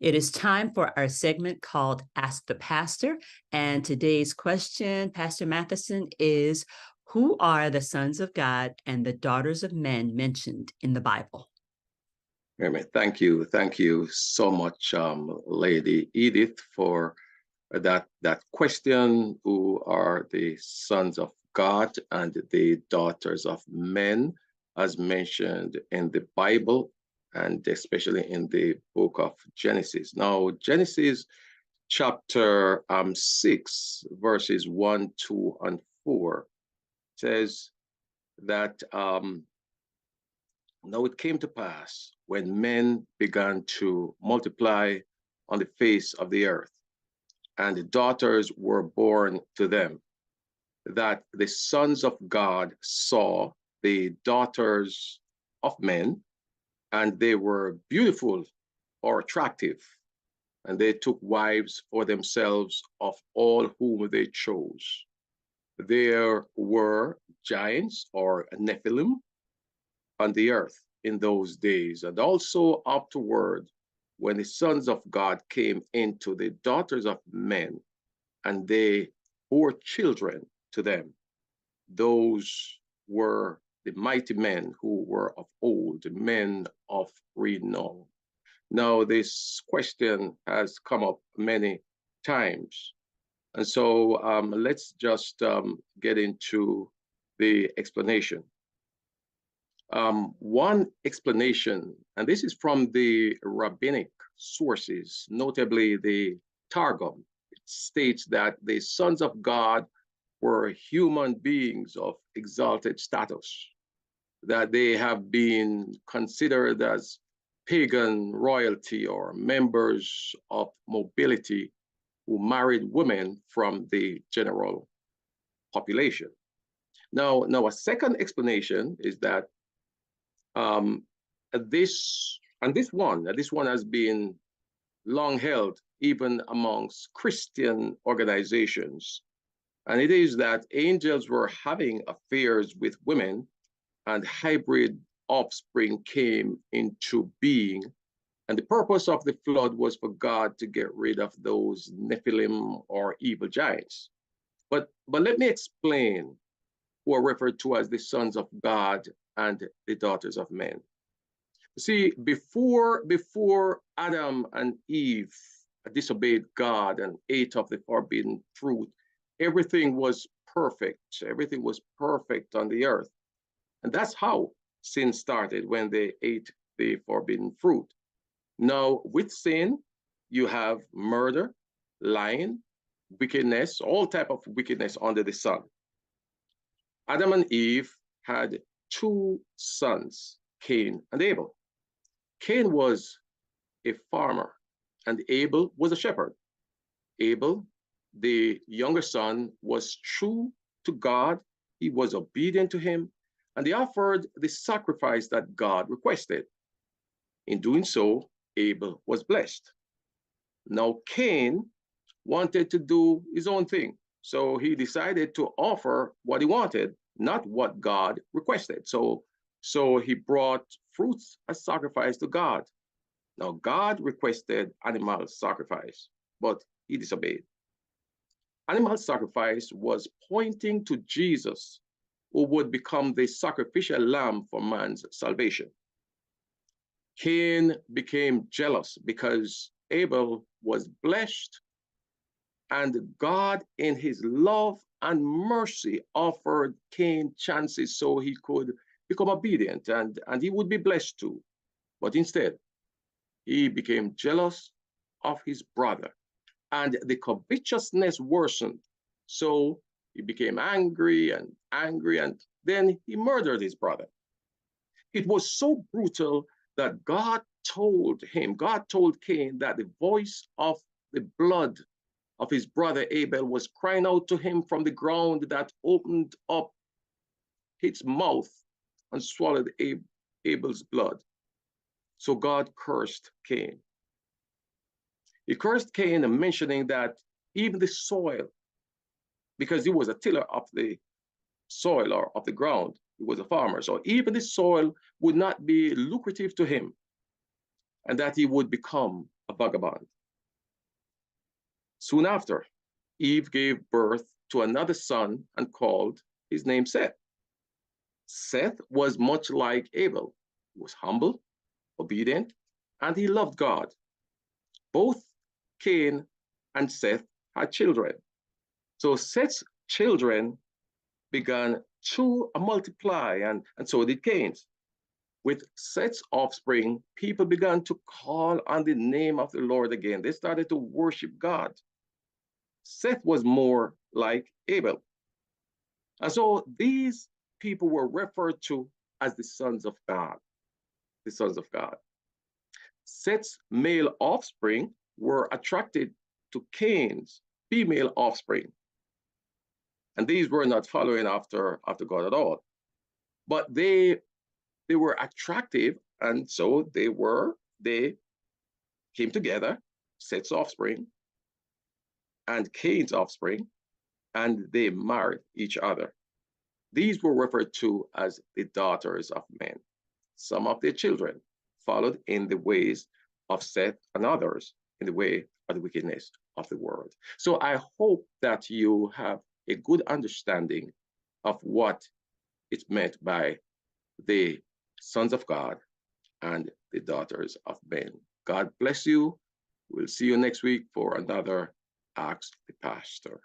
It is time for our segment called Ask the Pastor. And today's question, Pastor Matheson, is who are the sons of God and the daughters of men mentioned in the Bible? Amen. Thank you. Thank you so much, Lady Edith, for that question. Who are the sons of God and the daughters of men, as mentioned in the Bible, and especially in the book of Genesis. Now, Genesis chapter 6, verses 1, 2, and 4 says that now it came to pass when men began to multiply on the face of the earth, and the daughters were born to them, that the sons of God saw the daughters of men, and they were beautiful or attractive, and they took wives for themselves of all whom they chose. There were giants or Nephilim on the earth in those days, and also afterward, when the sons of God came into the daughters of men, and they bore children to them. Those were the mighty men who were of old, men of renown. Now, this question has come up many times. And so let's just get into the explanation. One explanation, and this is from the rabbinic sources, notably the Targum, it states that the sons of God were human beings of exalted status, that they have been considered as pagan royalty or members of nobility who married women from the general population. Now a second explanation is that this one has been long held even amongst Christian organizations, and it is that angels were having affairs with women, and hybrid offspring came into being, and the purpose of the flood was for God to get rid of those Nephilim or evil giants. But let me explain who are referred to as the sons of God and the daughters of men. See, before Adam and Eve disobeyed God and ate of the forbidden fruit, everything was perfect. Everything was perfect on the earth. And that's how sin started, when they ate the forbidden fruit. Now, with sin, you have murder, lying, wickedness, all type of wickedness under the sun. Adam and Eve had two sons, Cain and Abel. Cain was a farmer, and Abel was a shepherd. Abel, the younger son, was true to God. He was obedient to him, and he offered the sacrifice that God requested. In doing so, Abel was blessed. Now, Cain wanted to do his own thing, so he decided to offer what he wanted, not what God requested. So he brought fruits as sacrifice to God. Now, God requested animal sacrifice, but he disobeyed. Animal sacrifice was pointing to Jesus, who would become the sacrificial lamb for man's salvation. Cain became jealous because Abel was blessed, and God, in his love and mercy, offered Cain chances so he could become obedient and he would be blessed too. But instead, he became jealous of his brother, and the covetousness worsened. So he became angry, and then he murdered his brother. It was so brutal that God told Cain that the voice of the blood of his brother Abel was crying out to him from the ground, that opened up its mouth and swallowed Abel's blood. So God cursed Cain. He cursed Cain, mentioning that even the soil, because he was a tiller of the soil or of the ground, he was a farmer, so even the soil would not be lucrative to him, and that he would become a vagabond. Soon after, Eve gave birth to another son and called his name Seth. Seth was much like Abel. He was humble, obedient, and he loved God. Both Cain and Seth had children. So Seth's children began to multiply, and so did Cain's. With Seth's offspring, people began to call on the name of the Lord again. They started to worship God. Seth was more like Abel. And so these people were referred to as the sons of God, the sons of God. Seth's male offspring were attracted to Cain's female offspring. And these were not following after God at all. But they were attractive, and so they came together, Seth's offspring and Cain's offspring, and they married each other. These were referred to as the daughters of men. Some of their children followed in the ways of Seth, and others in the way of the wickedness of the world. So I hope that you have a good understanding of what it's meant by the sons of God and the daughters of men. God bless you. We'll see you next week for another Ask the Pastor.